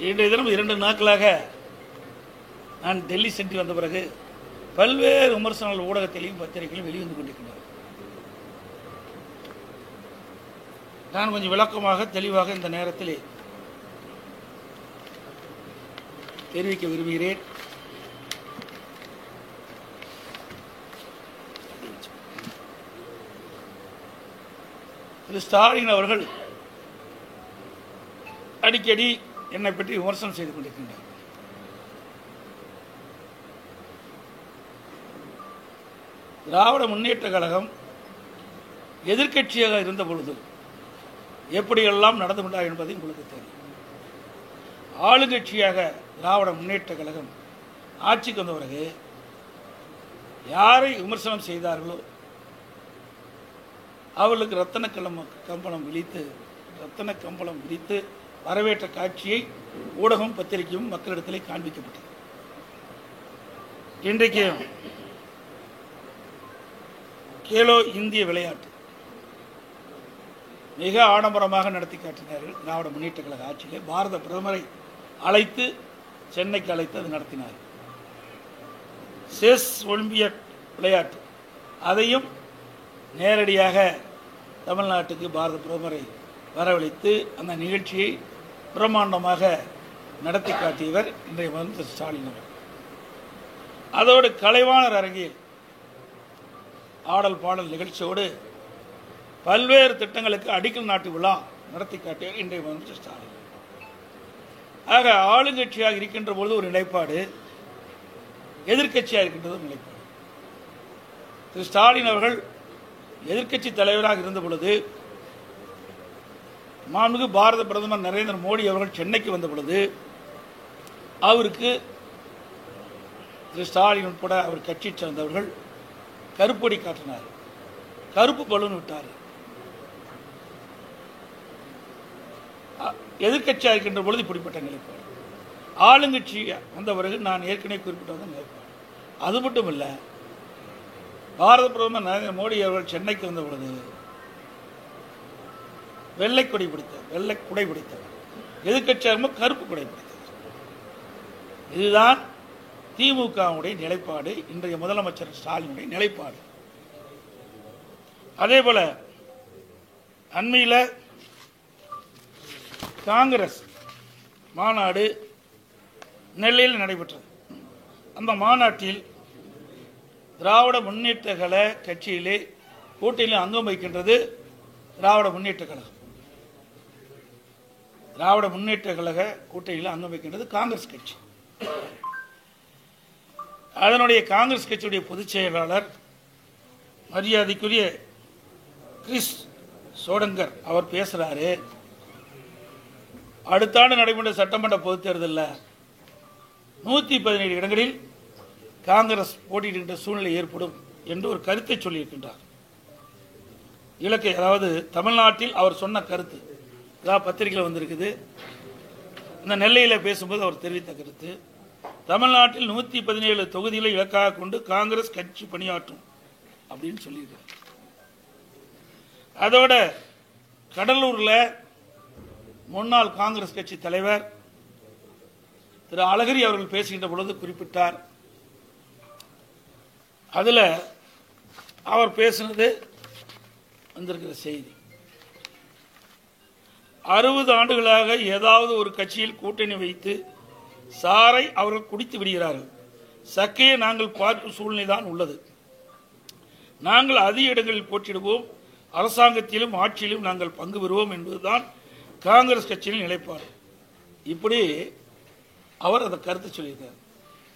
இன்றைய தினம் 2 நாட்களாக நான் டெல்லி சென்று வந்த பிறகு பல்வேறு விமர்சனங்கள் ஊடகத்திலையும் பத்திரிகையிலும் வெளிவந்து கொண்டிருக்கின்றன. நான் கொஞ்சம் விளக்கமாக தெளிவாக இந்த நேரத்தில் தெரிவிக்க விரும்புகிறேன். திரு ஸ்டாலின் அவர்கள் அடிக்கடி என்னை பற்றி விமர்சனம் செய்து கொண்டிருக்கின்றார். திராவிட முன்னேற்ற கழகம் எதிர்க்கட்சியாக இருந்த பொழுது எப்படியெல்லாம் நடந்து கொண்டார் என்பதை உங்களுக்கு தெரியும். ஆளுங்கட்சியாக திராவிட முன்னேற்ற கழகம் ஆட்சிக்கு வந்த பிறகு யாரை விமர்சனம் செய்தார்களோ அவர்களுக்கு ரத்தன கம்பளம் விரித்து வரவேற்ற காட்சியை ஊடகம் பத்திரிகையும் மக்களிடத்திலே காண்பிக்கப்பட்டது. இன்றைக்கு கேலோ இந்திய விளையாட்டு மிக ஆடம்பரமாக நடத்தி காட்டினார்கள். திராவிட முன்னேற்ற கழக ஆட்சியிலே பாரத பிரதமரை அழைத்து சென்னைக்கு அழைத்து அது நடத்தினார். செஸ் ஒலிம்பியட் விளையாட்டு அதையும் நேரடியாக தமிழ்நாட்டுக்கு பாரத பிரதமரை வரவழைத்து அந்த நிகழ்ச்சியை பிரம்மாண்டமாக நடத்தி காட்டியவர் இன்றைய முதலமைச்சர் ஸ்டாலின் அவர். அதோடு கலைவாணர் அரங்கில் ஆடல் பாடல் நிகழ்ச்சியோடு பல்வேறு திட்டங்களுக்கு அடிக்கல் நாட்டு விழா நடத்தி காட்டியவர் இன்றைய முதலமைச்சர் ஸ்டாலின். ஆக ஆளுங்கட்சியாக இருக்கின்ற பொழுது ஒரு நிலைப்பாடு, எதிர்க்கட்சியாக இருக்கின்றது ஒரு நிலைப்பாடு. திரு ஸ்டாலின் அவர்கள் எதிர்க்கட்சி தலைவராக இருந்த பொழுது மாண்புமிகு பாரத பிரதமர் நரேந்திர மோடி அவர்கள் சென்னைக்கு வந்த பொழுது அவருக்கு திரு ஸ்டாலின் உட்பட அவர் கட்சியை சேர்ந்தவர்கள் கருப்பொடி காட்டினார், கருப்பு பலூன் விட்டார். எதிர்க்கட்சியாக இருக்கின்ற பொழுது இப்படிப்பட்ட நிலைப்பாடு. ஆளுங்கட்சி வந்த பிறகு நான் ஏற்கனவே குறிப்பிட்ட நிலைப்பாடு. அது மட்டும் இல்லை, பாரத பிரதமர் நரேந்திர மோடி அவர்கள் சென்னைக்கு வந்த பொழுது வெள்ளை குடை பிடித்தவர், எதிர்க்கட்சியாக கருப்பு குடை பிடித்தவர். இதுதான் திமுகவுடைய நிலைப்பாடு, இன்றைய முதலமைச்சர் ஸ்டாலினுடைய நிலைப்பாடு. அதே போல அண்மையில் காங்கிரஸ் மாநாடு நெல்லையில் நடைபெற்றது. அந்த மாநாட்டில் திராவிட முன்னேற்ற கழக கட்சியிலே கூட்டணியில் அங்கம் வகிக்கின்றது திராவிட முன்னேற்ற கழகம். திராவிட முன்னேற்ற கழக கூட்டணியில் அங்கம் வகிக்கின்றது காங்கிரஸ் கட்சி. அதனுடைய காங்கிரஸ் கட்சியுடைய பொதுச் செயலாளர் மரியாதைக்குரிய கிறிஸ் சோடங்கர் அவர் பேசுறாரு, அடுத்த ஆண்டு நடைபெற்ற சட்டமன்ற பொதுத் தேர்தலில் 117 இடங்களில் காங்கிரஸ் போட்டியிடுகின்ற சூழ்நிலை ஏற்படும் என்று ஒரு கருத்தை சொல்லியிருக்கின்றார். இலக்கை, அதாவது தமிழ்நாட்டில் அவர் சொன்ன கருத்து, அதாவது பத்திரிகையில் வந்திருக்குது. இந்த நெல்லையில் பேசும்போது அவர் தெரிவித்த கருத்து, தமிழ்நாட்டில் 117 தொகுதிகளை இலக்காக கொண்டு காங்கிரஸ் கட்சி பணியாற்றும் அப்படின்னு சொல்லியிருக்கார். அதோட கடலூர்ல முன்னாள் காங்கிரஸ் கட்சி தலைவர் திரு அழகிரி அவர்கள் பேசுகின்ற பொழுது குறிப்பிட்டார். அதில் அவர் பேசினது வந்திருக்கிற செய்தி, 60 ஆண்டுகளாக ஏதாவது ஒரு கட்சியில் கூட்டணி வைத்து சாரை அவர்கள் குடித்து விடுகிறார்கள். சக்கையை நாங்கள் பார்க்கும் சூழ்நிலை தான் உள்ளது. நாங்கள் அதிக இடங்களில் போட்டியிடுவோம், அரசாங்கத்திலும் ஆட்சியிலும் நாங்கள் பங்கு பெறுவோம் என்பதுதான் காங்கிரஸ் கட்சியின் நிலைப்பாடு. இப்படி அவர் அதை கருத்து சொல்லியிருக்கார்.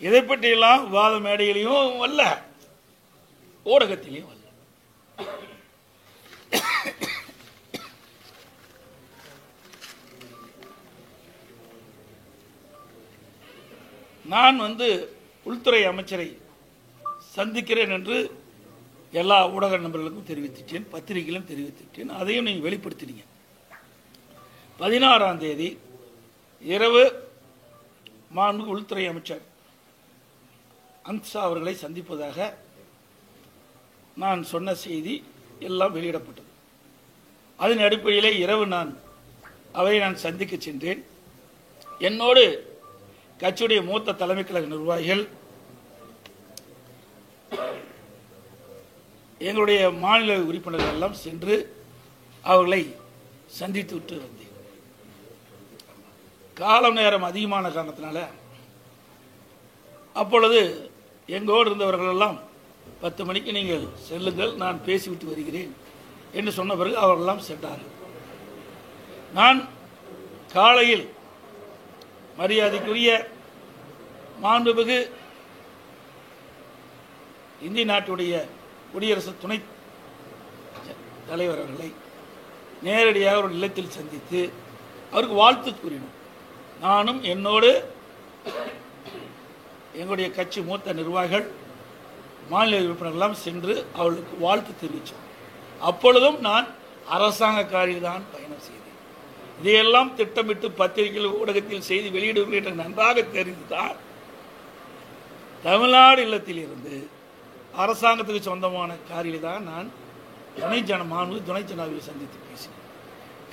இதை பற்றியெல்லாம் விவாத மேடையிலையும் வரல, ஊடகத்திலையும் வரல. நான் உள்துறை அமைச்சரை சந்திக்கிறேன் என்று எல்லா ஊடக நண்பர்களுக்கும் தெரிவித்துட்டேன், பத்திரிகையிலும் தெரிவித்துட்டேன். அதையும் நீங்கள் வெளிப்படுத்தினீங்க. 16ஆம் தேதி இரவு மாண்புமிகு உள்துறை அமைச்சர் அம்சா அவர்களை சந்திப்பதாக நான் சொன்ன செய்தி எல்லாம் வெளியிடப்பட்டது. அதன் அடிப்படையிலே இரவு அவரை நான் சந்திக்க சென்றேன். என்னோடு கட்சியுடைய மூத்த தலைமை கழக நிர்வாகிகள், எங்களுடைய மாநில உறுப்பினர்கள் எல்லாம் சென்று அவர்களை சந்தித்து விட்டு வந்தேன். காலம் நேரம் அதிகமான காரணத்தினால அப்பொழுது எங்கோடு இருந்தவர்கள் எல்லாம் 10 மணிக்கு நீங்கள் செல்லுங்கள், நான் பேசிவிட்டு வருகிறேன் என்று சொன்ன பிறகு அவர்களெல்லாம் சென்றார்கள். நான் காலையில் மரியாதைக்குரிய மாண்புமிகு இந்திய நாட்டுடைய குடியரசு துணைத் தலைவர் அவர்களை நேரடியாக ஒரு இல்லத்தில் சந்தித்து அவருக்கு வாழ்த்து கூறினோம். நானும் என்னோடு எங்களுடைய கட்சி மூத்த நிர்வாகிகள், மாநில உறுப்பினர்களெல்லாம் சென்று அவர்களுக்கு வாழ்த்து தெரிவித்தோம். அப்பொழுதும் நான் அரசாங்க காரில் தான் பயணம் செய்தேன். இதையெல்லாம் திட்டமிட்டு பத்திரிகைகள், ஊடகத்தில் செய்தி வெளியிடுவீர்கள் என்று நன்றாக தெரிந்துதான் தமிழ்நாடு இல்லத்தில் இருந்து அரசாங்கத்துக்கு சொந்தமான காரில் தான் நான் துணை ஜனாதிபதியை சந்தித்து பேசினேன்.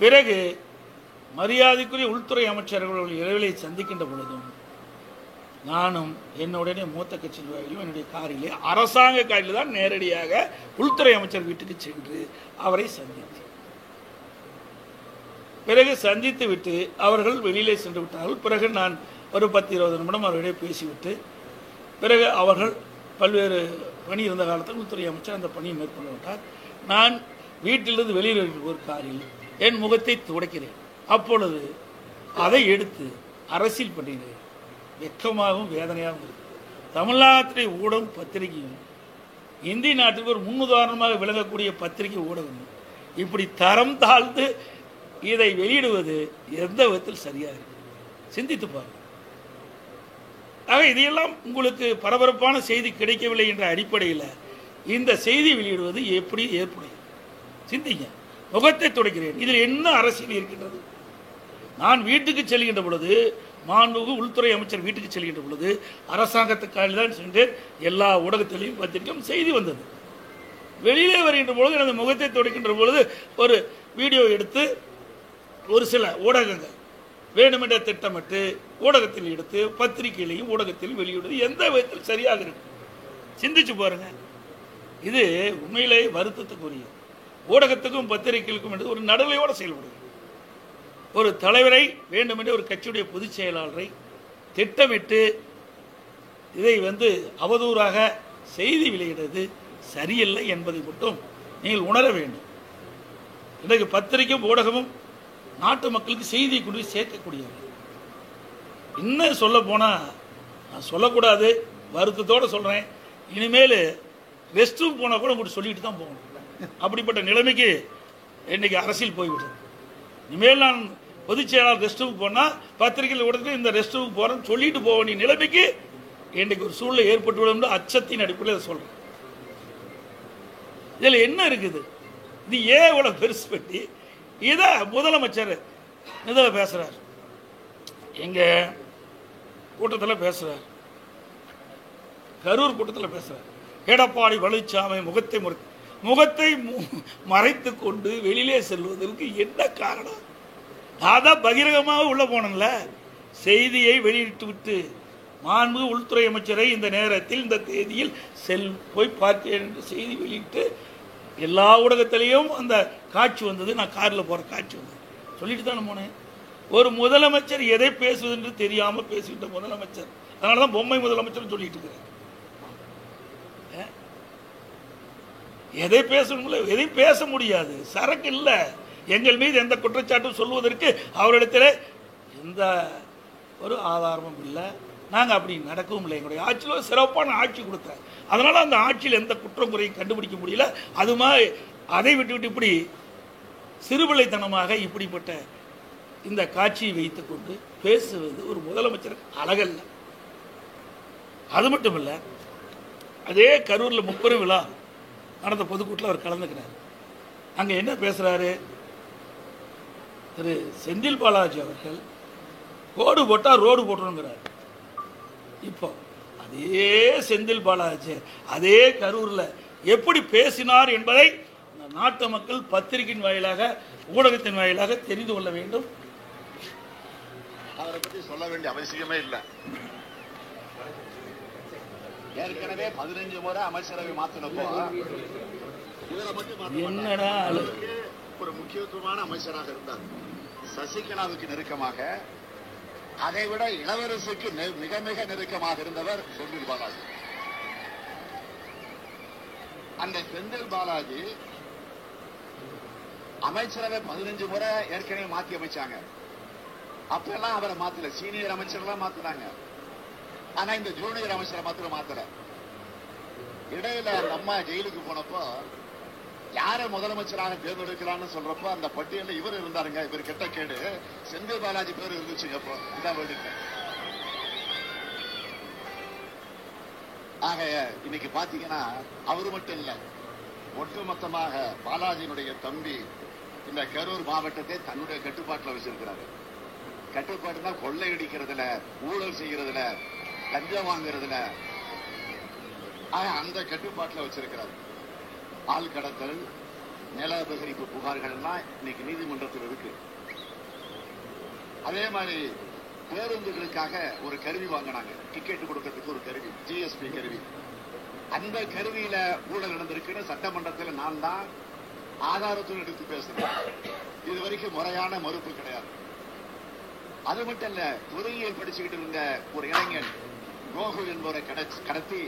பிறகு மரியாதைக்குரிய உள்துறை அமைச்சர்கள் இரவிலை சந்திக்கின்ற பொழுதும் நானும் என்னுடைய மூத்த கட்சி நிர்வாகிகளும் என்னுடைய காரிலே, அரசாங்க காரில் தான் நேரடியாக உள்துறை அமைச்சர் வீட்டுக்கு சென்று அவரை சந்தித்தேன். பிறகு சந்தித்து விட்டு அவர்கள் வெளியிலே சென்று விட்டார்கள். பிறகு நான் ஒரு 10-20 நிமிடம் அவர்களிடையே பேசிவிட்டு பிறகு அவர்கள் பல்வேறு பணி இருந்த காலத்தில் உள்துறை அமைச்சர் அந்த பணியை மேற்கொண்டு விட்டார். நான் வீட்டிலிருந்து வெளியில் ஒரு காரில் என் முகத்தை துடைக்கிறேன். அப்பொழுது அதை எடுத்து அரசியல் பண்ணினேன். வெக்கமாகவும் வேதனையாகவும் இருக்கு. தமிழ்நாட்டுடைய ஊடகம் பத்திரிகையும் இந்திய நாட்டுக்கு ஒரு முன்னுதாரணமாக விளங்கக்கூடிய பத்திரிகை ஊடகம் இப்படி தரம் தாழ்ந்து இதை வெளியிடுவது எந்த விதத்தில் சரியாக இருக்கு? சிந்தித்து பாருங்கள். ஆக இதையெல்லாம் உங்களுக்கு பரபரப்பான செய்தி கிடைக்கவில்லை என்ற அடிப்படையில் இந்த செய்தி வெளியிடுவது எப்படி ஏற்புடையது? சிந்திங்க. முகத்தை துடைக்கிறேன், இதில் என்ன அரசியல் இருக்கின்றது? நான் வீட்டுக்கு செல்கின்ற பொழுது, மாண்புமிகு உள்துறை அமைச்சர் வீட்டுக்கு செல்கின்ற பொழுது அரசாங்கத்துக்காக தான் சென்று எல்லா ஊடகத்திலையும் பத்திரிக்கையும் செய்தி வந்தது. வெளியிலே வருகின்ற பொழுது எனது முகத்தை துடைக்கின்ற பொழுது ஒரு வீடியோ எடுத்து ஒரு சில ஊடகங்கள் வேண்டுமென்ற திட்டமிட்டு ஊடகத்தில் எடுத்து பத்திரிகையிலையும் ஊடகத்திலும் வெளியிடுவது எந்த விதத்தில் சரியாக இருக்கு? சிந்திச்சு பாருங்க. இது உண்மையிலேயே வருத்தத்துக்குரிய. ஊடகத்துக்கும் பத்திரிகைகளுக்கும் என்று ஒரு நடுநிலையோடு செயல்படுது. ஒரு தலைவரை வேண்டுமென்றே ஒரு கட்சியுடைய பொதுச் செயலாளரை திட்டமிட்டு இதை அவதூறாக செய்தி வெளியிடுவது சரியில்லை என்பதை மட்டும் நீங்கள் உணர வேண்டும். இன்றைக்கு பத்திரிகையும் ஊடகமும் நாட்டு மக்களுக்கு செய்தியை கொண்டு சேர்க்கக்கூடியவர்கள். இன்னும் சொல்ல போனால், நான் சொல்லக்கூடாது, வருத்தத்தோடு சொல்கிறேன், இனிமேல் ரெஸ்ட் ரூம் போனால் கூட உங்களுக்கு சொல்லிட்டு தான் போகணும். அப்படிப்பட்ட நிலைமைக்கு இன்றைக்கி அரசியல் போய்விட்டது. இனிமேல் நான் பொதுச் செயலாளர் ரெஸ்ட் ரூம் போனால் பத்திரிகையில் உடனே இந்த ரெஸ்ட் ரூம் போகிறேன்னு சொல்லிட்டு போக வேண்டிய நிலைமைக்கு இன்றைக்கு ஒரு சூழ்நிலை ஏற்பட்டுவிடும். அச்சத்தின் அடிப்படையில் சொல்கிறேன். இதில் என்ன இருக்குது? இது ஏன் இவ்வளோ பெருசு பெட்டி? இதை முதலமைச்சர் இதில் பேசுகிறார், எங்கள் கூட்டத்தில் பேசுகிறார், கரூர் கூட்டத்தில் பேசுகிறார். எடப்பாடி பழனிசாமி முகத்தை மறைத்து கொண்டு வெளியிலே செல்வதற்கு என்ன காரணம்? அதான் பகிரங்கமாக உள்ள போனல செய்தியை வெளியிட்டு விட்டு மாண்பு உள்துறை அமைச்சரை இந்த நேரத்தில் இந்த தேதியில் போய் பார்க்கிறேன் என்று செய்தி வெளியிட்டு எல்லா ஊடகத்திலையும் அந்த காட்சி வந்தது. நான் காரில் போகிற காட்சி வந்தது. சொல்லிட்டு தானே போனேன். ஒரு முதலமைச்சர் எதை பேசுவது என்று தெரியாமல் பேசிக்கிட்ட முதலமைச்சர். அதனால தான் பொம்மை முதலமைச்சர் சொல்லிட்டு இருக்கிறேன். எதை பேசணும்ல, எதையும் பேச முடியாது. சரக்கு இல்லை. எங்கள் மீது எந்த குற்றச்சாட்டும் சொல்வதற்கு அவரிடத்தில் எந்த ஒரு ஆதாரமும் இல்லை. நாங்கள் அப்படி நடக்கவும் இல்லை. எங்களுடைய ஆட்சியில் சிறப்பான ஆட்சி கொடுத்தாங்க. அதனால் அந்த ஆட்சியில் எந்த குற்றம் குறையும் கண்டுபிடிக்க முடியல. அது மாதிரி அதை விட்டு இப்படி சிறுபிள்ளைத்தனமாக இப்படிப்பட்ட இந்த காட்சியை வைத்துக்கொண்டு பேசுவது ஒரு முதலமைச்சருக்கு அழகல்ல. அது மட்டும் இல்லை, அதே கரூரில் 30 விழா நடந்த பொதுக்கூட்டில் அவர் கலந்துக்கிறார். அங்கே என்ன பேசுகிறாரு? திரு செந்தில் பாலாஜி அவர்கள் கோடு போட்டால் ரோடு போட்டுருங்கிறார். இப்போ அதே செந்தில் பாலாஜி அதே கரூரில் எப்படி பேசினார் என்பதை நாட்டு மக்கள் பத்திரிகையின் வாயிலாக ஊடகத்தின் வாயிலாக தெரிந்து கொள்ள வேண்டும். அவரை பற்றி சொல்ல வேண்டிய அவசியமே இல்லை. ஏற்கனவே 15 முறை அமைச்சரவை மாத்தினப்போ இவரை மட்டும் என்னடா ஒரு முக்கியத்துவமான அமைச்சராக இருந்தார். சசிகலாவுக்கு நெருக்கமாக, அதை விட இளவரசுக்கு மிக மிக நெருக்கமாக இருந்தவர் செந்தில் பாலாஜி. அந்த செந்தில் பாலாஜி அமைச்சரவை 15 முறை ஏற்கனவே மாத்தி அமைச்சாங்க. அப்பெல்லாம் அவரை மாத்தல, சீனியர் அமைச்சர்லாம் மாத்தினாங்க. ஆனா இந்த ஜூனியர் அமைச்சரை மாத்திரம் மாத்தல. இடையில அந்த அம்மா ஜெயிலுக்கு போனப்போ யாரை முதலமைச்சராக தேர்ந்தெடுக்கலாம்னு சொல்றப்போ அந்த பட்டியலில் இவர் இருந்தாருங்க. இவர் கெட்ட கேடு செந்தில் பாலாஜி பேர் இருந்துச்சுங்க. அப்போ இதான் வேண்டியிருக்கேன். ஆக இன்னைக்கு பாத்தீங்கன்னா அவரு மட்டும் இல்ல, ஒட்டுமொத்தமாக பாலாஜியினுடைய தம்பி இந்த கரூர் மாவட்டத்தை தன்னுடைய கட்டுப்பாட்டில் வச்சிருக்கிறாரு. கட்டுப்பாடுனா கொள்ளையடிக்கிறதுல, ஊழல் செய்யறதுல, லஞ்சம் வாங்குறதுல அந்த கட்டுப்பாட்டில் வச்சிருக்கிறார். ஆள் கடத்தல், நில அபகரிப்பு புகார்கள் எல்லாம் இன்னைக்கு நீதிமன்றத்தில் இருக்கு. அதே மாதிரி பேருந்துகளுக்காக ஒரு கருவி வாங்கினாங்க, டிக்கெட் கொடுக்கறதுக்கு ஒரு கருவி, ஜிஎஸ்பி கருவி. அந்த கருவியில ஊழல் நடந்திருக்குன்னு சட்டமன்றத்தில் நான் தான் ஆதாரத்துடன் எடுத்து பேசுறேன். இது வரைக்கும் முறையான மறுப்பு கிடையாது. அது மட்டும் இல்ல, பொறியியல் படிச்சுக்கிட்டு இருந்த ஒரு இளைஞன் கோகுல் என்பவரை கடத்தி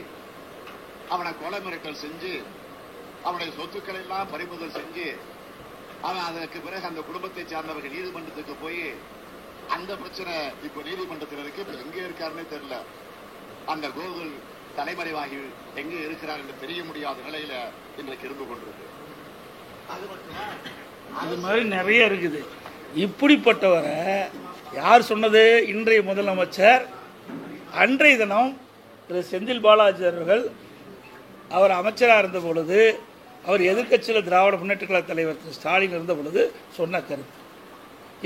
அவனை கொலை மிரட்டல் செஞ்சு அவனுடைய சொத்துக்களை எல்லாம் பறிமுதல் செஞ்சு அவன் அதற்கு பிறகு அந்த குடும்பத்தை சார்ந்தவர்கள் நீதிமன்றத்துக்கு போய் அந்த பிரச்சனை இப்ப நீதிமன்றத்தில் இருக்கு. இப்ப எங்க இருக்காருன்னே தெரியல. அந்த கோகுல் தலைமறைவாகி எங்கே இருக்கிறார் என்று தெரிய முடியாத நிலையில இன்றைக்கு இருந்து கொண்டிருக்கு. அது மாதிரி நிறைய இருக்குது. இப்படிப்பட்டவரை யார் சொன்னது? இன்றைய முதலமைச்சர் அன்றைய தினம் திரு செந்தில் பாலாஜி அவர்கள் அவர் அமைச்சராக இருந்த பொழுது, அவர் எதிர்க்கட்சியில் திராவிட முன்னேற்ற கழக தலைவர் திரு ஸ்டாலின் இருந்த பொழுது சொன்ன கருத்து.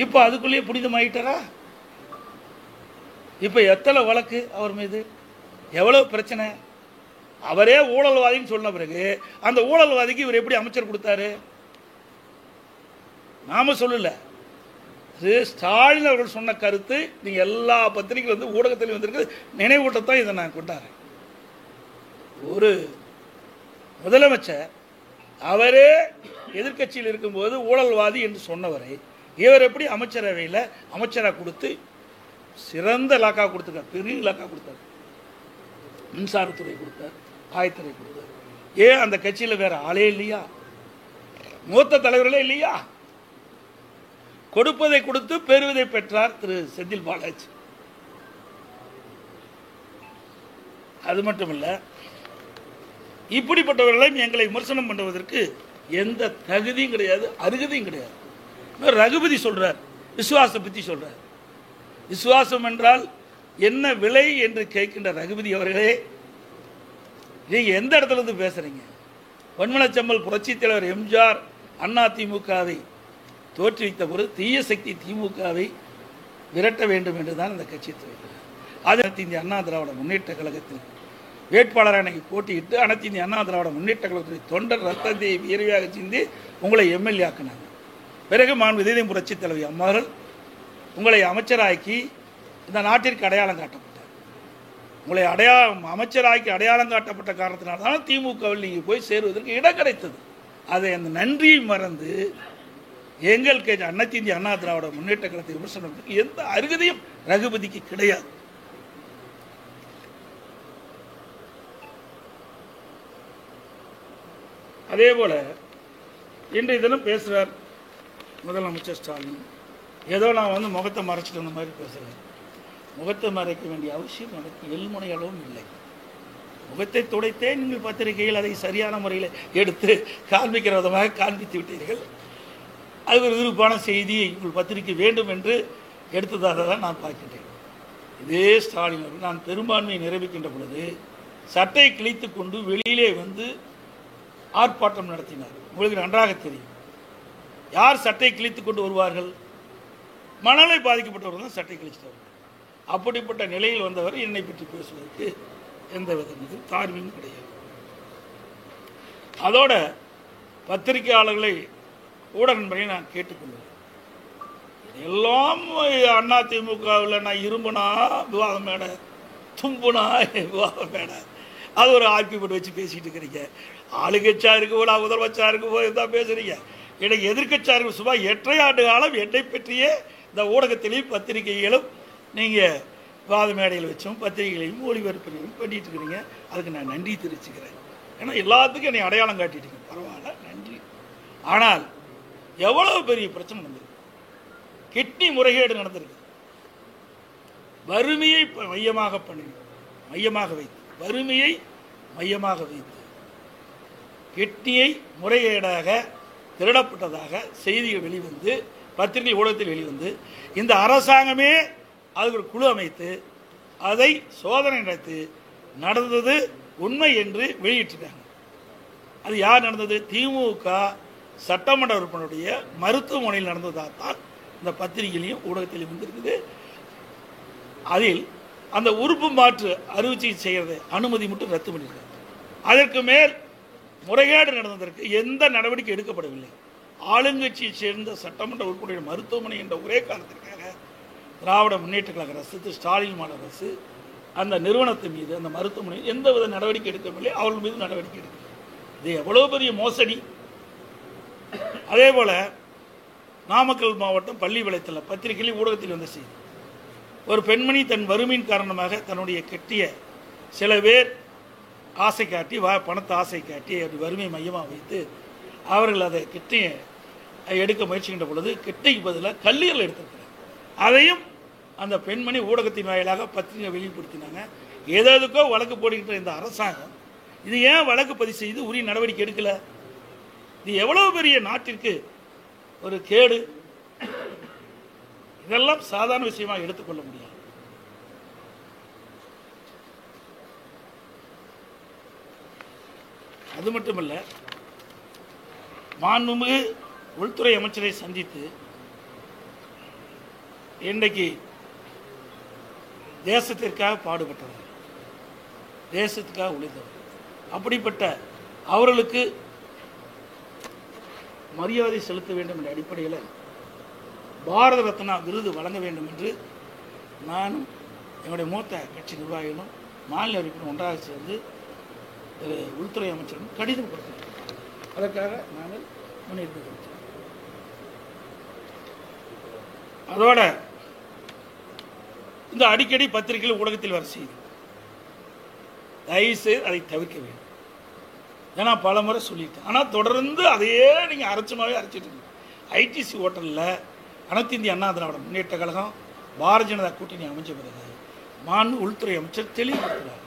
இப்போ அதுக்குள்ளேயே புனிதமாயிட்டாரா? இப்போ எத்தனை வழக்கு அவர் மீது, எவ்வளவு பிரச்சனை? அவரே ஊழல்வாதின்னு சொன்ன பிறகு அந்த ஊழல்வாதிக்கு இவர் எப்படி அமைச்சர் கொடுத்தாரு? நாம சொல்லல, ஸ்டாலின் அவர்கள் சொன்ன கருத்து. நீங்க எல்லா பத்திரிகைகள் வந்து ஊடகத்திலும் வந்திருக்கு, நினைவூட்டத்தான் இதை நான் கொண்டாடுறேன். ஒரு முதலமைச்சர் அவரே எதிர்கட்சியில் இருக்கும்போது ஊழல்வாதி என்று சொன்னவரை இவர் எப்படி அமைச்சரவையில் அமைச்சராக கொடுத்து சிறந்த இலாக்கா கொடுத்துருக்கார், பெரிய இலாக்கா கொடுத்தார். மின்சாரத்துறை கொடுத்தார், ஆயத்துறை கொடுத்தார். ஏன் அந்த கட்சியில் வேற ஆளே இல்லையா? மூத்த தலைவர்களே இல்லையா? கொடுப்பதை கொடுத்து பெறுவதை பெற்றார் திரு செந்தில் பாலாஜி. அது மட்டுமல்ல, இப்படிப்பட்டவர்களையும் எங்களை விமர்சனம் பண்ணுவதற்கு எந்த தகுதியும் கிடையாது, அருகதையும் கிடையாது. ரகுபதி சொல்றார், விசுவாசம் பற்றி சொல்றார். விசுவாசம் என்றால் என்ன விலை என்று கேட்கின்ற ரகுபதி அவர்களே, நீங்க எந்த இடத்துல இருந்து பேசுறீங்க? பொன்மனச்செம்மல் புரட்சி தலைவர் எம்ஜிஆர் அண்ணா திமுகவை தோற்றுவித்த பொழுது தீய சக்தி திமுகவை விரட்ட வேண்டும் என்றுதான் இந்த கட்சி துவங்கினார். அது அனைத்து இந்திய அண்ணா திராவிட முன்னேற்ற கழகத்தில் வேட்பாளர் அன்னைக்கு போட்டியிட்டு அனைத்து இந்திய அண்ணா திராவிட முன்னேற்ற கழகத்துடைய தொண்டர் ரத்தத்தை வீரவியாக சிந்தி உங்களை எம்எல்ஏ ஆக்கினாங்க. பிறகு இதயம் புரட்சி தலைவி அம்மார்கள் உங்களை அமைச்சராக்கி இந்த நாட்டிற்கு அடையாளம் காட்டப்பட்டார். உங்களை அமைச்சராக்கி அடையாளம் காட்டப்பட்ட காரணத்தினால்தான் திமுகவில் நீங்கள் போய் சேருவதற்கு இடம் கிடைத்தது. அதை அந்த நன்றியை மறந்து எங்களுக்கு அனைத்து இந்திய அண்ணா திராவிட முன்னேற்ற கழகத்தை விமர்சனத்துக்கு எந்த அருகதையும் ரகுபதிக்கு கிடையாது. அதே போல இன்றைய தினம் பேசுகிறார் முதலமைச்சர் ஸ்டாலின். ஏதோ நான் முகத்தை மறைச்சிட்டு வந்த மாதிரி பேசுகிறேன். முகத்தை மறைக்க வேண்டிய அவசியம் எனக்கு எல்முனை அளவும் இல்லை. முகத்தை துடைத்தே நீங்கள் பத்திரிகையில் அதை சரியான முறையில் எடுத்து காண்பிக்கிற விதமாக காண்பித்து விட்டீர்கள். அது ஒரு விருப்பான செய்தியை உங்கள் பத்திரிகை வேண்டும் என்று எடுத்ததாக தான் நான் பார்க்கின்றேன். இதே ஸ்டாலின் அவர்கள் நான் பெரும்பான்மையை நிரூபிக்கின்ற பொழுது சட்டை கிழித்து கொண்டு வெளியிலே வந்து ஆர்ப்பாட்டம் நடத்தினார். உங்களுக்கு நன்றாக தெரியும். யார் சட்டை கிழித்து கொண்டு வருவார்கள்? மனநிலை பாதிக்கப்பட்டவர் தான் சட்டை கிழிச்சிட்டவர். அப்படிப்பட்ட நிலையில் வந்தவர் என்னை பற்றி பேசுவதற்கு எந்த விதமும் தார்மீகம் கிடையாது. அதோட பத்திரிகையாளர்களை ஊடக நண்பரை நான் கேட்டுக்கொண்டேன். எல்லாம் அண்ணா திமுகவில் நான் இரும்புனா விவாதம் மேடை, தும்புனா விவாதம் மேடை, அது ஒரு ஆர்கியூமெண்ட் வச்சு பேசிகிட்டு இருக்கிறீங்க. ஆளுங்கட்சியா இருக்கு போல, முதலமைச்சா இருக்கு போது தான் பேசுறீங்க. எனக்கு எதிர்கட்சியா இருக்கு. சும்மா 8 ஆண்டு காலம் என்னை பற்றியே இந்த ஊடகத்திலையும் பத்திரிகைகளும் நீங்கள் விவாத மேடையில் வச்சும் பத்திரிகைகளையும் ஒளிபரப்பிலையும் பண்ணிட்டு இருக்கிறீங்க. அதுக்கு நான் நன்றி தெரிவிச்சுக்கிறேன். ஏன்னா எல்லாத்துக்கும் என்னை அடையாளம் காட்டிட்டீங்க, பரவாயில்ல, நன்றி. ஆனால் எவ்வளவு பெரிய பிரச்சனை நடந்தது. கிட்னி முறைகேடு நடந்திருக்கு. வறுமையை மையமாக வைத்து வறுமையை மையமாக வைத்து கிட்னியை முறைகேடாக திருடப்பட்டதாக செய்திகள் வெளிவந்து, பத்திரிகை ஊடகத்தில் வெளிவந்து, இந்த அரசாங்கமே அதுக்கு ஒரு குழு அமைத்து அதை சோதனை நடத்தி நடந்தது உண்மை என்று வெளியிட்டிருக்காங்க. அது யார் நடந்தது? திமுக சட்டமன்ற உறுப்பினருடைய மருத்துவமனையில் நடந்ததாகத்தான் இந்த பத்திரிகையிலையும் ஊடகத்திலையும் வந்திருக்குது. அதில் அந்த உறுப்பு மாற்று அறுவை சிகிச்சை செய்கிறத அனுமதி மட்டும் ரத்து பண்ணியிருக்காங்க. அதற்கு மேல் முறைகேடு நடந்ததற்கு எந்த நடவடிக்கை எடுக்கப்படவில்லை. ஆளுங்கட்சியை சேர்ந்த சட்டமன்ற உறுப்பினர் மருத்துவமனை என்ற ஒரே காரணத்திற்காக திராவிட முன்னேற்ற கழக அரசு, ஸ்டாலின் மாநில அரசு அந்த நிறுவனத்தின் மீது, அந்த மருத்துவமனை எந்தவித நடவடிக்கை எடுக்கவில்லை. அவர்கள் மீது நடவடிக்கை எடுக்கவில்லை. இது எவ்வளவு பெரிய மோசடி. அதே போல நாமக்கல் மாவட்டம் பள்ளிப்பாளையத்தில் பத்திரிகையில் ஊடகத்தில் வந்த செய்தி, ஒரு பெண்மணி தன் வறுமையின் காரணமாக தன்னுடைய கெட்டிய சில பேர் ஆசை காட்டி பணத்தை ஆசை காட்டி அப்படி வறுமையை மையமாக வைத்து அவர்கள் அதை கிட்னியை எடுக்க முயற்சிக்கின்ற பொழுது கிட்னிக்கு பதிலாக கல்லீரல் எடுத்திருக்கிறார். அதையும் அந்த பெண்மணி ஊடகத்தின் வாயிலாக பத்திரிகை வெளிப்படுத்தினாங்க. ஏதாவதுக்கோ வழக்கு போடுகின்ற இந்த அரசாங்கம் இது ஏன் வழக்கு பதிவு செய்து உரிய நடவடிக்கை எடுக்கல? இது எவ்வளவு பெரிய நாட்டிற்கு ஒரு கேடு. இதெல்லாம் சாதாரண விஷயமாக எடுத்துக்கொள்ள முடியாது. அது மட்டுமல்ல, மாண்புமிகு உள்துறை அமைச்சரை சந்தித்து இன்றைக்கு தேசத்திற்காக பாடுபட்டவர், தேசத்துக்காக உழைத்தவர், அப்படிப்பட்ட அவர்களுக்கு மரியாதை செலுத்த வேண்டும் என்ற அடிப்படையில் பாரத ரத்னா விருது வழங்க வேண்டும் என்று நானும் என்னுடைய மூத்த கட்சி நிர்வாகிகளும் மாநில உறுப்பினர் ஒன்றாக சேர்ந்து உள்துறை அமைச்சரும் கடிதம் கொடுத்தோம். அதற்காக நாங்கள் முன்னெடுப்பு கொடுத்தோம். அதோட இந்த அடிக்கடி பத்திரிகைகள் ஊடகத்தில் வர செய்தி தயவுசெய்து அதை தவிர்க்க வேண்டும். ஏன்னா பல முறை சொல்லிட்டேன். ஆனால் தொடர்ந்து அதையே நீங்கள் அரைச்சமாகவே அரைச்சிட்டு இருக்கீங்க. ஐடிசி ஹோட்டலில் அனைத்து இந்திய அண்ணா திராவிட முன்னேற்ற கழகம் பாரதிய ஜனதா கூட்டணி அமைச்ச பிறகு மாண்பு உள்துறை அமைச்சர் தெளிவுபடுத்துகிறார்.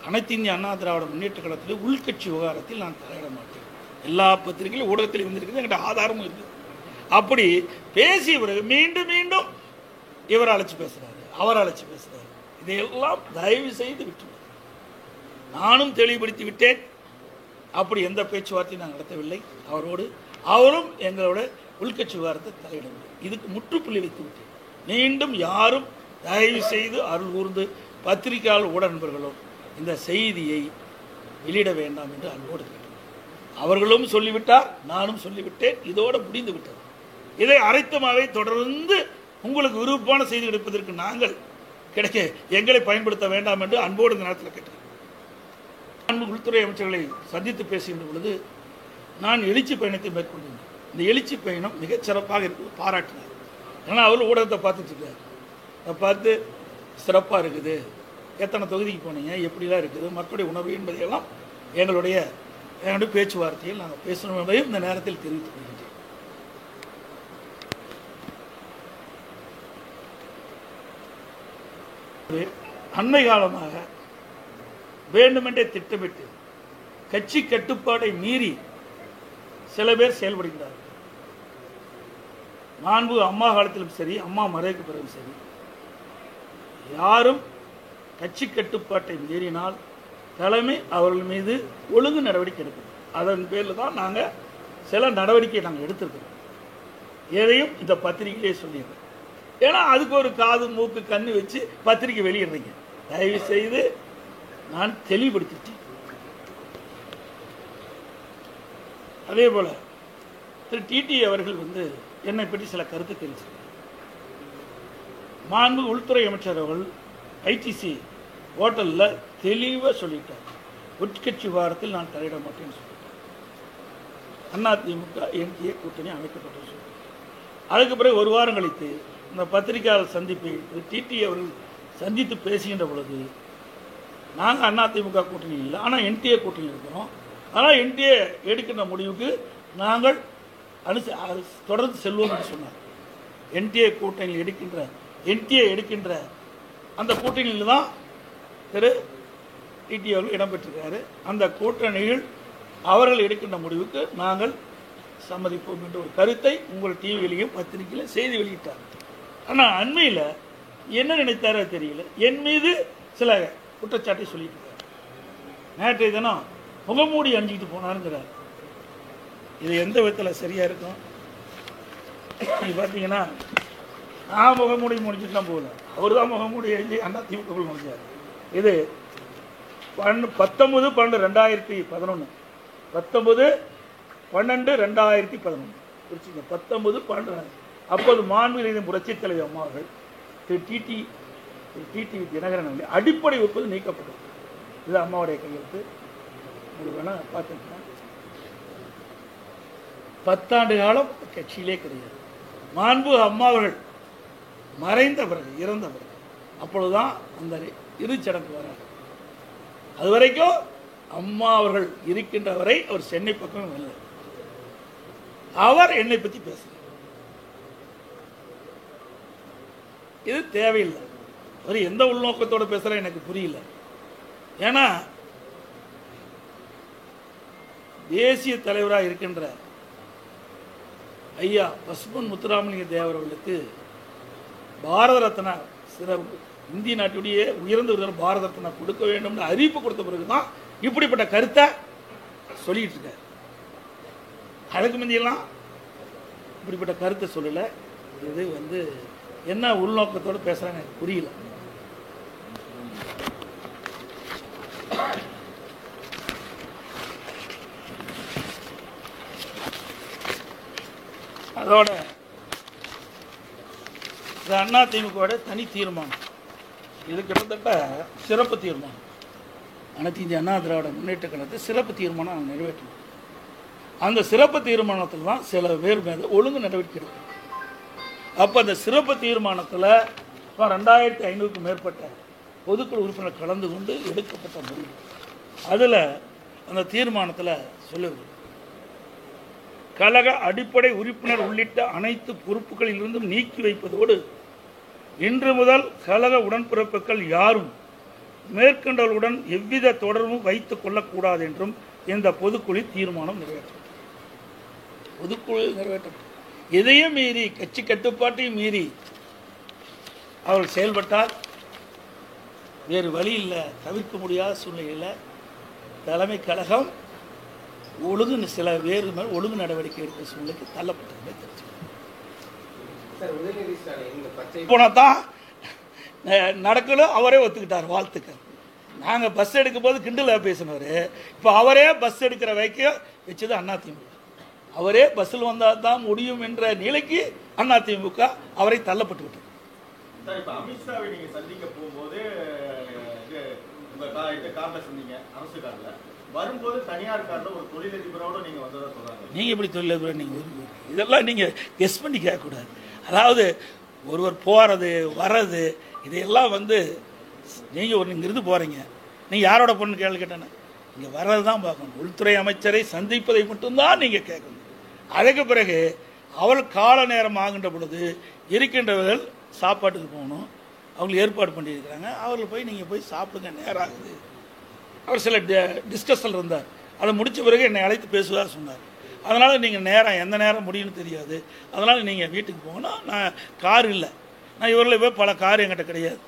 அனைத்து இந்திய அண்ணா திராவிட முன்னேற்ற கழகத்தில் உள்கட்சி விவகாரத்தில் நான் தலையிட மாட்டேன். எல்லா பத்திரிகைகளும் ஊடகத்தில் வந்திருக்குது, என்கிட்ட ஆதாரமும் இருக்குது. அப்படி பேசிய பிறகு மீண்டும் மீண்டும் இவர் அழைச்சி பேசுகிறாரு, அவர் அழைச்சி பேசுகிறார். இதையெல்லாம் தயவு செய்து விட்டு நானும் தெளிவுபடுத்தி விட்டேன். அப்படி எந்த பேச்சுவார்த்தையும் நான் நடத்தவில்லை அவரோடு. அவரும் எங்களோட உள்கட்சி விவகாரத்தை தலையிடவில்லை. இதுக்கு முற்றுப்புள்ளி வைத்து விட்டேன். மீண்டும் யாரும் தயவு செய்து அருள் கூர்ந்து பத்திரிகையாளர் ஊடக நண்பர்களும் இந்த செய்தியை வெளியிட வேண்டாம் என்று அன்போடு கேட்டேன். அவர்களும் சொல்லிவிட்டார், நானும் சொல்லிவிட்டேன். இதோடு முடிந்து விட்டது. இதை அரைத்தமாகவே தொடர்ந்து உங்களுக்கு விருப்பமான செய்தி கிடைப்பதற்கு நாங்கள் எங்களை பயன்படுத்த வேண்டாம் என்று அன்போடு இந்த நேரத்தில் கேட்டேன். உள்துறை அமைச்சர்களை சந்தித்து பேசுகின்ற பொழுது நான் எழுச்சி பயணத்தை மேற்கொண்டிருந்தேன். இந்த எழுச்சி பயணம் மிகச் சிறப்பாக இருக்குது, பாராட்டினார். ஏன்னா அவர் ஊடகத்தை பார்த்துட்டு இருக்கார். அதை பார்த்து சிறப்பாக இருக்குது, எத்தனை தொகுதிக்கு போனீங்க, எப்படிலாம் இருக்குது, மக்களுடைய உணர்வு என்பதையெல்லாம் எங்களுடைய பேச்சுவார்த்தையில் நாங்கள் பேசணும் என்பதையும் இந்த நேரத்தில் தெரிவித்துக் கொள்கின்றேன். அண்மை காலமாக வேண்டுமென்றே திட்டமிட்டு கட்சி கட்டுப்பாடை மீறி சில பேர் செயல்படுகிறார்கள். மாண்பு அம்மா காலத்திலும் சரி, அம்மா மறைவுக்கு பிறகு சரி, யாரும் கட்சி கட்டுப்பாட்டை மீறினால் தலைமை அவர்கள் மீது ஒழுங்கு நடவடிக்கை எடுக்கணும். அதன் பேரில் தான் நாங்கள் சில நடவடிக்கையை நாங்கள் எடுத்திருக்கிறோம். எதையும் இந்த பத்திரிகையிலே சொல்லிடுறோம். ஏன்னா அதுக்கு ஒரு காது மூக்கு கண்ணு வச்சு பத்திரிகை வெளியிடுறீங்க. தயவு செய்து நான் தெளிவுபடுத்திட்டேன். அதே போல் திரு டிடி அவர்கள் என்னை பற்றி சில கருத்து தெரிவித்தார். மாண்பு உள்துறை அமைச்சர் அவர்கள் ஐடிசி ஹோட்டலில் தெளிவாக சொல்லிட்டார், உட்கட்சி வாரத்தில் நான் தலையிட மாட்டேன்னு சொல்லிட்டேன். அதிமுக என்டிஏ கூட்டணி அமைக்கப்பட்டது சொல்லிட்டார். அதுக்கு பிறகு ஒரு வாரம் கழித்து இந்த பத்திரிகையாளர் சந்திப்பை டிடி அவர்கள் சந்தித்து பேசுகின்ற பொழுது, நாங்கள் அதிமுக கூட்டணி இல்லை, ஆனால் என்டிஏ கூட்டணி இருக்கிறோம், ஆனால் என்டிஏ எடுக்கின்ற முடிவுக்கு நாங்கள் தொடர்ந்து செல்வோம் என்று சொன்னார். என்டிஏ எடுக்கின்ற அந்த கூட்டணியில் தான் திரு டிடி அவர்கள் இடம்பெற்றிருக்காரு. அந்த கூட்டணியில் அவர்கள் எடுக்கின்ற முடிவுக்கு நாங்கள் சம்மதிப்போம் என்ற ஒரு கருத்தை உங்கள் டிவியிலையும் பத்திரிகையிலும் செய்தி வெளியிட்டார். ஆனால் அண்மையில் என்ன நினைத்தாரோ தெரியல, என் மீது சில குற்றச்சாட்டை சொல்லிட்டு இருக்கார். நேற்றைய தினம் முகமூடி அணிஞ்சிக்கிட்டு போனாருங்கிறார். இது எந்த விதத்தில் சரியாக இருக்கும்? பார்த்தீங்கன்னா நான் முகமூடி முடிச்சுட்டுலாம் போகல, அவர் தான் முகமூடி எழுதி அதிமுக முடிஞ்சார். இது 19/12/2011 19/12/2011 குறிச்சிங்க. 19/12 அப்போது மாண்புமிகு புரட்சித் தலைவர் அம்மா அவர்கள் திரு டிடி தினகரன் அவர்கள் அடிப்படை ஒப்புதல் நீக்கப்பட்டது. இது அம்மாவுடைய கையெழுத்து, உங்களுக்கு வேணால் பார்த்துருக்கேன். 10 ஆண்டு காலம் கட்சியிலே கிடையாது. மாண்பு அம்மா அவர்கள் மறைந்த பிறகு, இறந்த பிறகு, அப்பொழுதுதான் அந்த இறுதிச்சடங்கு வராது. அது வரைக்கும் அம்மா அவர்கள் இருக்கின்ற வரை அவர் சென்னை பக்கம் இல்லை. அவர் என்னை பற்றி பேசுகிறார். இது தேவையில்லை. அவர் எந்த உள்நோக்கத்தோடு பேசுகிற எனக்கு புரியல. ஏன்னா தேசிய தலைவராக இருக்கின்ற ஐயா பசும்பொன் முத்துராமலிங்க தேவர் அவர்களுக்கு பாரத ரத்னா சிறப்பு, இந்திய நாட்டுடைய உயர்ந்த விருது பாரத ரத்னா கொடுக்க வேண்டும் அறிவிப்பு கொடுத்த பிறகுதான் இப்படிப்பட்ட கருத்தை சொல்லிட்டு இருக்காரு. அதுக்கு முந்தியெல்லாம் இப்படிப்பட்ட கருத்தை சொல்லலை. இது என்ன உள்நோக்கத்தோடு பேசுகிறாங்க எனக்கு புரியல. அதோட அதிமுக தனி தீர்மானம், இது கிட்டத்தட்ட சிறப்பு தீர்மானம். அனைத்து இந்திய அண்ணா திராவிட முன்னேற்ற கழகத்தை சிறப்பு தீர்மானம் நிறைவேற்றணும். அந்த சிறப்பு தீர்மானத்தில் தான் சில பேர் மேலே ஒழுங்கு நடவடிக்கை எடுக்கும். அப்போ அந்த சிறப்பு தீர்மானத்தில் 2500க்கும் மேற்பட்ட பொதுக்குழு உறுப்பினர் கலந்து கொண்டு எடுக்கப்பட்ட முடிவு. அதில் அந்த தீர்மானத்தில் சொல்லுவது, கழக அடிப்படை உறுப்பினர் உள்ளிட்ட அனைத்து பொறுப்புகளிலிருந்தும் நீக்கி வைப்பதோடு இன்று முதல் கழக உடன்பிறப்புகள் யாரும் மேற்கண்டவர்களுடன் எவ்வித தொடர்பும் வைத்துக் கொள்ளக்கூடாது என்றும் இந்த பொதுக்குழு தீர்மானம் நிறைவேற்றும். பொதுக்குழு நிறைவேற்றும். எதையும் மீறி, கட்சி கட்டுப்பாட்டையும் மீறி அவர்கள் செயல்பட்டால் வேறு வழி இல்லை, தவிர்க்க முடியாத சூழ்நிலையில் தலைமை கழகம் சில வேறு மேல் ஒழுங்கு நடவடிக்கை எடுக்கிற சூழ்நிலைக்கு தள்ளப்பட்டதுமே தெரிஞ்சு போனால் தான் நடக்கணும். அவரே ஒத்துக்கிட்டார். வாழ்த்துக்கள். நாங்கள் பஸ் எடுக்கும் போது கிண்டலாக பேசினவர், இப்போ அவரே பஸ் எடுக்கிற வைக்க வச்சது அதிமுக. அவரே பஸ்ஸில் வந்தால் தான் முடியும் என்ற நிலைக்கு அதிமுக அவரை தள்ளப்பட்டு விட்டார். சார், இப்போ அமித்ஷாவை நீங்கள் சந்திக்க போகும்போது காரில் சொன்னீங்க, அரசு காரில் வரும்போது தனியார் காரில் ஒரு தொழிலதிபரோடு நீங்கள் வந்ததாக சொல்கிறாங்க. நீங்கள் எப்படி தொழிலதிபர்? நீங்கள் இதெல்லாம் நீங்கள் கெஸ் பண்ணி கேட்கக்கூடாது. அதாவது ஒருவர் போகிறது வர்றது இதையெல்லாம் நீங்கள் இங்கிருந்து போகிறீங்க, நீங்கள் யாரோட பொண்ணு கேட்டேன்னா இங்கே வர்றது தான் பார்க்கணும். உள்துறை அமைச்சரை சந்திப்பதை மட்டும்தான் நீங்கள் கேட்கணும். அதுக்கு பிறகு அவள் கால நேரம் ஆகின்ற பொழுது இருக்கின்றவர்கள் சாப்பாட்டுக்கு போகணும், அவங்களுக்கு ஏற்பாடு பண்ணியிருக்கிறாங்க. அவர்கள் போய் நீங்கள் போய் சாப்பிடுங்க, நேரம் ஆகுது. அவர் சில டிஸ்கஷன் இருந்தார். அதை முடித்த பிறகு என்னை அழைத்து பேசுவதாக சொன்னார். அதனால் நீங்கள் நேரம் எந்த நேரம் முடியும்னு தெரியாது, அதனால் நீங்கள் வீட்டுக்கு போகணும். நான் கார் இல்லை, நான் இவர்களை போய் பல கார் என்கிட்ட கிடையாது.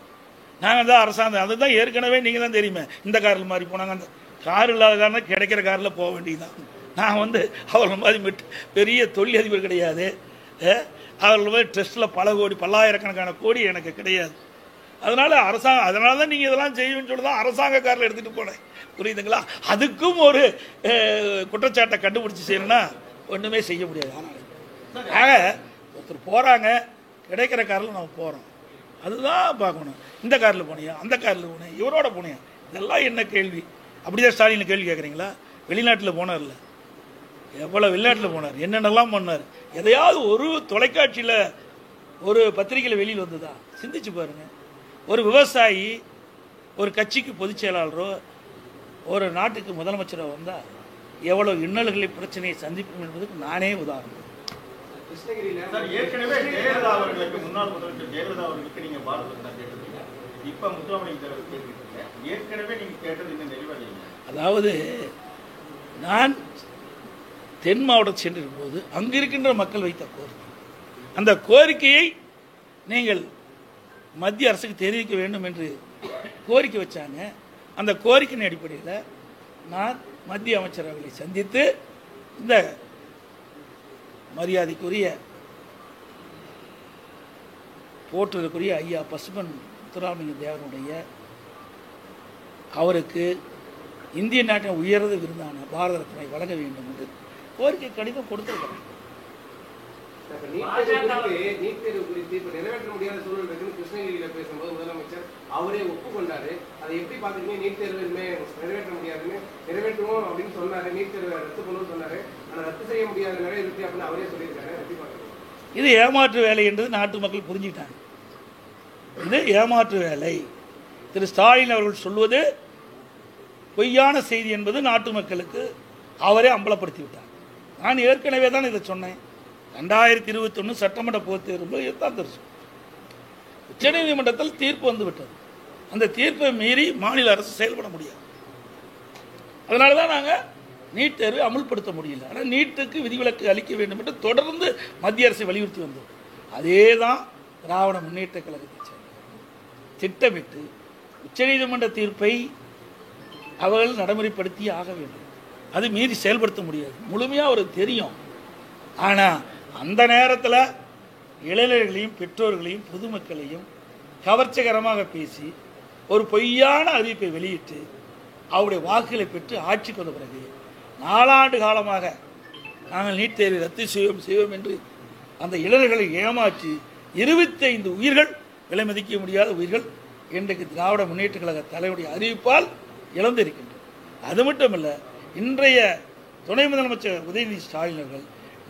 நாங்கள் தான் அரசாங்கம், அதுதான் ஏற்கனவே நீங்கள் தான் தெரியுமே, இந்த காரில் மாதிரி போனாங்க. அந்த கார் இல்லாத காரணம் கிடைக்கிற காரில் போக வேண்டியதுதான். நான் அவர்கள் மாதிரி பெரிய தொழிலதிபர் கிடையாது. அவர்கள் மாதிரி ட்ரெஸ்ட்டில் பல கோடி பல்லாயிரக்கணக்கான கோடி எனக்கு கிடையாது. அதனால் அதனால தான் நீங்கள் இதெல்லாம் செய்யணும்னு சொல்லி தான் அரசாங்க காரில் எடுத்துகிட்டு போனேன். புரியுதுங்களா? அதுக்கும் ஒரு குற்றச்சாட்டை கண்டுபிடிச்சி செய்யணும்னா ஒன்றுமே செய்ய முடியாது. ஆனால் ஆக ஒருத்தர் போகிறாங்க, கிடைக்கிற காரில் நம்ம போகிறோம். அதுதான் பார்க்கணும். இந்த காரில் போனியா, அந்த காரில் போனேன், இவரோட போனியா, இதெல்லாம் என்ன கேள்வி? அப்படிதான் ஸ்டாலின் கேள்வி கேட்குறீங்களா? வெளிநாட்டில் போனார்ல, எவ்வளோ வெளிநாட்டில் போனார், என்னென்னலாம் பண்ணார், எதையாவது ஒரு தொலைக்காட்சியில் ஒரு பத்திரிகையில் வெளியில் வந்ததா? சிந்திச்சு பாருங்கள். ஒரு விவசாயி ஒரு கட்சிக்கு பொதுச் செயலாளரோ ஒரு நாட்டுக்கு முதலமைச்சரோ வந்தால் எவ்வளோ இன்னல்களை பிரச்சனையை சந்திப்போம் என்பதுக்கு நானே உதாரணம். சார், ஏற்கனவே ஜெயலலிதா அவர்களுக்கு, முன்னாள் முதலமைச்சர் ஜெயலலிதா அவர்களுக்கு நீங்க பாரத ரத்னா கேட்டிருக்கீங்க, இப்ப முத்துராமலிங்க தேவர் கேட்டிருக்கீங்க, ஏற்கனவே நீங்க கேட்டது இன்னும் நிறைவேறலைங்க. அதாவது நான் தென் மாவட்டம் சென்றிருக்கும் போது அங்கு இருக்கின்ற மக்கள் வைத்த கோரிக்கை, அந்த கோரிக்கையை நீங்கள் மத்திய அரசுக்கு தெரிவிக்க வேண்டும் என்று கோரிக்கை வச்சாங்க. அந்த கோரிக்கையின் அடிப்படையில் நான் மத்திய அமைச்சர் அவர்களை சந்தித்து இந்த மரியாதைக்குரிய போற்றுதலுக்குரிய ஐயா பசுமன் முத்துராமலிங்க தேவனுடைய அவருக்கு இந்திய நாட்டின் உயர்ந்த விருதான பாரத ரத்னை வழங்க வேண்டும் என்று கோரிக்கை கடிதம் கொடுத்திருக்கிறேன். நீட் தேர்வு குறித்து இப்ப நிறைவேற்ற முடியாத சூழல் இருக்குன்னு கிருஷ்ணகிரியில பேசும்போது முதலமைச்சர் அவரே ஒப்புக்கொண்டாரு. அதை எப்படி பாத்தீங்கன்னா நீட் தேர்வு நிறைவேற்ற முடியாதுன்னு, நிறைவேற்றுவோம் அப்படின்னு சொன்னாரு, நீட் தேர்வை ரத்து பண்ணணும்னு சொன்னாரு, ஆனா ரத்து செய்ய முடியாத நிலை இருக்கு அப்படின்னு அவரே சொல்லியிருக்காரு. எப்படி பாக்குறீங்க? இது ஏமாற்று வேலை என்றது நாட்டு மக்கள் புரிஞ்சுக்கிட்டாங்க. இது ஏமாற்று வேலை. திரு ஸ்டாலின் அவர்கள் சொல்வது பொய்யான செய்தி என்பது நாட்டு மக்களுக்கு அவரே அம்பலப்படுத்தி விட்டார். நான் ஏற்கனவே தான் இதை சொன்னேன். 2021 சட்டமன்ற பொதுத் தேர்வு இதுதான் தெரியும். உச்சநீதிமன்றத்தில் தீர்ப்பு வந்து விட்டது. அந்த தீர்ப்பை மீறி மாநில அரசு செயல்பட முடியாது. அதனால தான் நாங்கள் நீட் தேர்வை அமுல்படுத்த முடியல. ஆனால் நீட்டுக்கு விதிவிலக்கு அளிக்க வேண்டும் என்று தொடர்ந்து மத்திய அரசை வலியுறுத்தி வந்தோம். அதே தான் திராவிட முன்னேற்ற கழகத்தை திட்டமிட்டு உச்சநீதிமன்ற தீர்ப்பை அவர்கள் நடைமுறைப்படுத்தி ஆக வேண்டும். அது மீறி செயல்படுத்த முடியாது, முழுமையாக அவருக்கு தெரியும். ஆனால் அந்த நேரத்தில் இளைஞர்களையும் பெற்றோர்களையும் பொதுமக்களையும் கவர்ச்சிகரமாக பேசி ஒரு பொய்யான அறிவிப்பை வெளியிட்டு அவருடைய வாக்குகளை பெற்று ஆட்சிக்கு வந்த பிறகு 4 ஆண்டு காலமாக நாங்கள் நீட் தேர்வை ரத்து செய்வோம் என்று அந்த இளைஞர்களை ஏமாற்றி 25 உயிர்கள், விலை மதிக்க முடியாத உயிர்கள் இன்றைக்கு திராவிட முன்னேற்ற கழக தலைவருடைய அறிவிப்பால் இழந்திருக்கின்றன. அது மட்டுமல்ல, இன்றைய துணை முதலமைச்சர் உதயநிதி ஸ்டாலின் அவர்கள்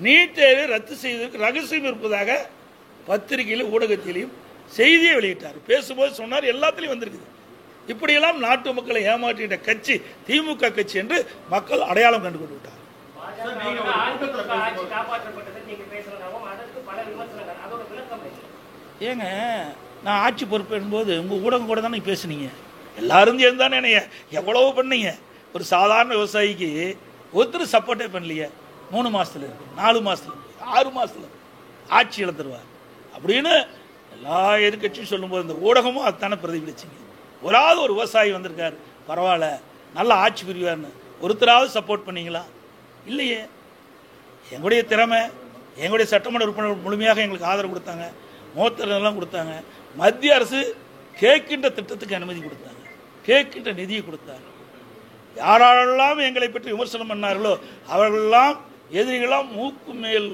நீட் தேர்வை ரத்து செய்வதற்கு ரகசியம் இருப்பதாக பத்திரிகையிலும் ஊடகத்திலையும் செய்தியை வெளியிட்டார். பேசும்போது சொன்னார், எல்லாத்திலையும் வந்திருக்குது. இப்படியெல்லாம் நாட்டு மக்களை ஏமாற்றுகின்ற கட்சி திமுக கட்சி என்று மக்கள் அடையாளம் கண்டு கொண்டு விட்டார். ஏங்க, நான் ஆட்சி பொறுப்பேறும் போது உங்கள் ஊடகம் கூட தானே பேசுனீங்க, எல்லாரும் சேர்ந்து தானே என்னைய எவ்வளவு பண்ணீங்க. ஒரு சாதாரண விவசாயிக்கு ஒருத்தர் சப்போர்ட்டே பண்ணலையே. 3 மாதத்தில் இருக்கு, 4 மாதத்தில், 6 மாதத்தில் ஆட்சி இழந்துருவார் அப்படின்னு எல்லா எதிர்கட்சியும் சொல்லும்போது இந்த ஊடகமும் அதுதானே பிரதிபலிச்சிங்க. ஒரு விவசாயி வந்திருக்காரு, பரவாயில்ல, நல்ல ஆட்சி புரிவார்னு ஒருத்தராவது சப்போர்ட் பண்ணீங்களா? இல்லையே. எங்களுடைய திறமை, எங்களுடைய சட்டமன்ற உறுப்பினர் முழுமையாக எங்களுக்கு ஆதரவு கொடுத்தாங்க, மூத்தரெல்லாம் கொடுத்தாங்க. மத்திய அரசு கேட்கின்ற திட்டத்துக்கு அனுமதி கொடுத்தாங்க, கேட்கின்ற நிதியை கொடுத்தாங்க. யாரெல்லாம் எங்களை பற்றி விமர்சனம் பண்ணார்களோ அவர்களெல்லாம் எதிரிகளாம் மூக்கு மேல்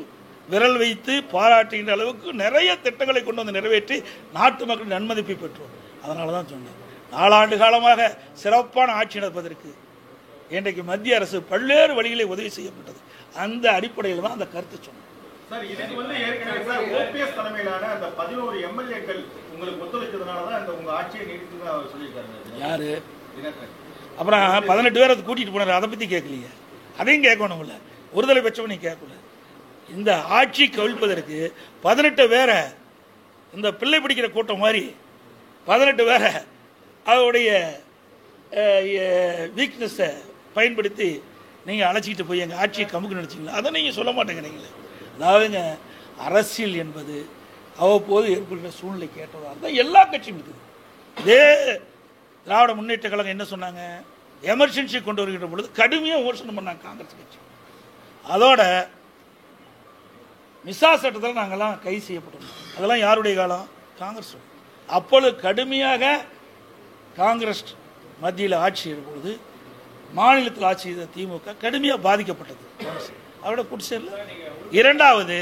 விரல் வைத்து பாராட்டுகின்ற அளவுக்கு நிறைய திட்டங்களை கொண்டு வந்து நிறைவேற்றி நாட்டு மக்களின் நன்மதிப்பை பெற்றோம். அதனால தான் சொன்னேன், 4 ஆண்டு காலமாக சிறப்பான ஆட்சி நடப்பதற்கு இன்றைக்கு மத்திய அரசு பல்வேறு வழிகளை உதவி செய்யப்பட்டது. அந்த அடிப்படையில் தான் அந்த கருத்தை சொன்னேன். சார், இதுக்கு வந்து ஏற்கனவே சார் ஓபிஎஸ் தலைமையிலான அந்த 11 எம்எல்ஏக்கள் உங்களுக்கு ஒத்துழைத்ததுனால தான் இந்த உங்க ஆட்சியை நீடித்து அவர் சொல்லியிருக்காரு. யாரு? தினகரன். அப்புறம் 18 பேர் அதை கூட்டிகிட்டு போனார், அதை பற்றி கேட்கலையே. அதையும் கேட்கணும்ல, ஒருதலை பட்சம் நீ கேட்கல. இந்த ஆட்சி கவிழ்ப்பதற்கு 18 பேரை, இந்த பிள்ளை பிடிக்கிற கூட்டம் மாதிரி 18 பேரை அவருடைய வீக்னஸை பயன்படுத்தி நீங்கள் அழைச்சிக்கிட்டு போய் எங்கள் ஆட்சியை கமுக்கு நினச்சிங்களா? அதை நீங்கள் சொல்ல மாட்டேங்கிறீங்களே. அதாவதுங்க, அரசியல் என்பது அவ்வப்போது ஏற்படுகிற சூழ்நிலை கேட்டதாக தான் எல்லா கட்சியும் இருக்குது. இதே திராவிட முன்னேற்ற கழகம் என்ன சொன்னாங்க? எமர்ஜென்சி கொண்டு வருகின்ற பொழுது கடுமையாக விமர்சனம் பண்ணாங்க காங்கிரஸ் கட்சி. அதோட மிசா சட்டத்தில் நாங்கள்லாம் கைது செய்யப்பட்டோம். அதெல்லாம் யாருடைய காலம்? காங்கிரஸ். அப்பொழுது கடுமையாக காங்கிரஸ் மத்தியில் ஆட்சி பொழுது மாநிலத்தில் ஆட்சி செய்த திமுக கடுமையாக பாதிக்கப்பட்டது. அவரோட குடிசையில் இரண்டாவது,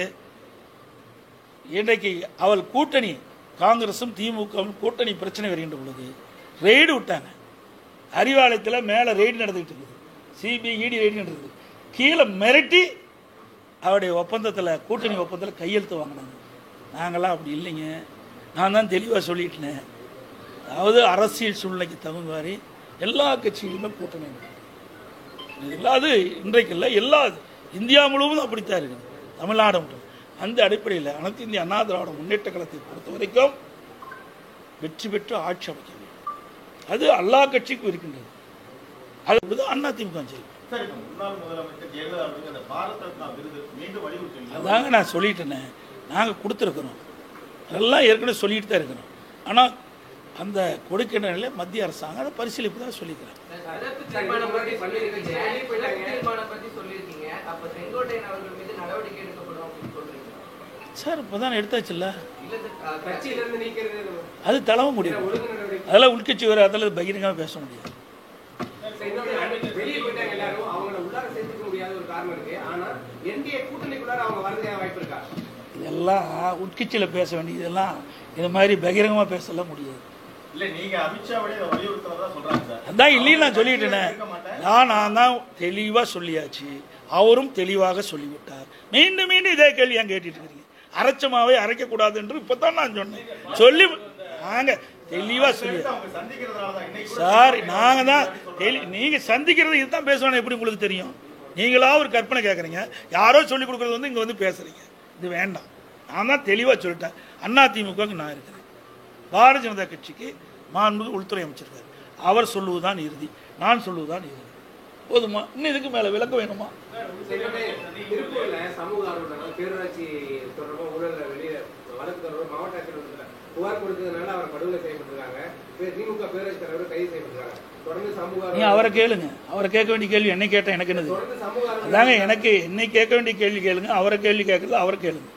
இன்றைக்கு அவள் கூட்டணி காங்கிரஸும் திமுகவும் கூட்டணி பிரச்சனை வருகின்ற பொழுது ரெய்டு விட்டாங்க. அறிவாலயத்தில் மேலே ரெய்டு நடந்துகிட்டு இருக்குது, சிபிஐ இடி ரெய்டு நடக்குது. கீழே மிரட்டி அவருடைய ஒப்பந்தத்தில், கூட்டணி ஒப்பந்தத்தில் கையெழுத்து வாங்கினாங்க. நாங்களாம் அப்படி இல்லைங்க, நான் தான் தெளிவாக சொல்லிட்டேன். அதாவது அரசியல் சூழ்நிலைக்கு தகுந்த மாதிரி எல்லா கட்சிகளுமே கூட்டணி. அது இன்றைக்கு இல்லை, எல்லா இந்தியா முழுவதும் அப்படித்தான் இருக்குது, தமிழ்நாடு மட்டும். அந்த அடிப்படையில் அனைத்து இந்திய அண்ணா திராவிட முன்னேற்ற கழகத்தை பொறுத்த வரைக்கும் வெற்றி பெற்று ஆட்சி அமைக்க வேண்டும். அது எல்லா கட்சிக்கும் இருக்கின்றது. அது அண்ணா திமுக செய்யும். அதாங்க நான் சொல்லிட்டேனே, நாங்கள் கொடுத்துருக்குறோம், அதெல்லாம் ஏற்கனவே சொல்லிட்டு தான் இருக்கிறோம். ஆனால் அந்த கொடுக்கின்ற நிலையில் மத்திய அரசாங்கம் அதை பரிசீலிப்பு தான் சொல்லிக்கிறேன். சார் இப்போ தான் எடுத்தாச்சுல்ல, அது தலைமை முடியும். அதெல்லாம் உள்கட்சி வர அதில் பகிரங்கமாக பேச முடியாது. இதெல்லாம் உட்கட்சியில் பேச வேண்டியது, இதெல்லாம் இது மாதிரி பகிரங்கமாக பேசலாம் முடியாது. அதான் இல்லைன்னு நான் சொல்லிட்டேனே, நான் தான் தெளிவாக சொல்லியாச்சு, அவரும் தெளிவாக சொல்லிவிட்டார். மீண்டும் மீண்டும் இதே கேள்வி ஏன் கேட்டுட்டு இருக்கீங்க? அரைச்சமாவே அரைக்கக்கூடாது என்று இப்போ தான் நான் சொன்னேன். சொல்லி நாங்கள் தெளிவாக சொல்லி சார், நாங்கள் தான் நீங்கள் சந்திக்கிறது இதுதான் பேசுவானே, எப்படி உங்களுக்கு தெரியும்? நீங்களா ஒரு கற்பனை கேட்குறீங்க, யாரோ சொல்லிக் கொடுக்குறது வந்து இங்கே வந்து பேசுகிறீங்க. இது வேண்டாம். நான் தான் தெளிவாக சொல்லிட்டேன். அண்ணா திமுகவுக்கு நான் இருக்கிறேன், பாரதிய ஜனதா கட்சிக்கு மாண்புமிகு உள்துறை அமைச்சிருக்காரு. அவர் சொல்லுவதுதான் இறுதி, நான் சொல்லுவதுதான் இறுதி. போதுமா? இன்னும் இதுக்கு மேலே விளக்க வேணுமா? சமூக ஆர்வலர்கள் பேரூராட்சி தொடர்பாக ஊழல் வெளியே வழக்கு தொடர்பாக மாவட்ட ஆட்சியர் புகார் கொடுத்ததுனால அவர் படுகொலை செய்யப்பட்டிருக்காங்க. திமுக பேரூராட்சி தலைவர் கைது செய்யப்பட்டிருக்காங்க. தொடர்ந்து சமூக நீ அவரை கேளுங்க, அவரை கேட்க வேண்டிய கேள்வி என்னை கேட்டேன், எனக்கு என்னது? அதாங்க எனக்கு என்னை கேட்க வேண்டிய கேள்வி கேளுங்க, அவரை கேள்வி கேட்கறது அவரை கேளுங்க.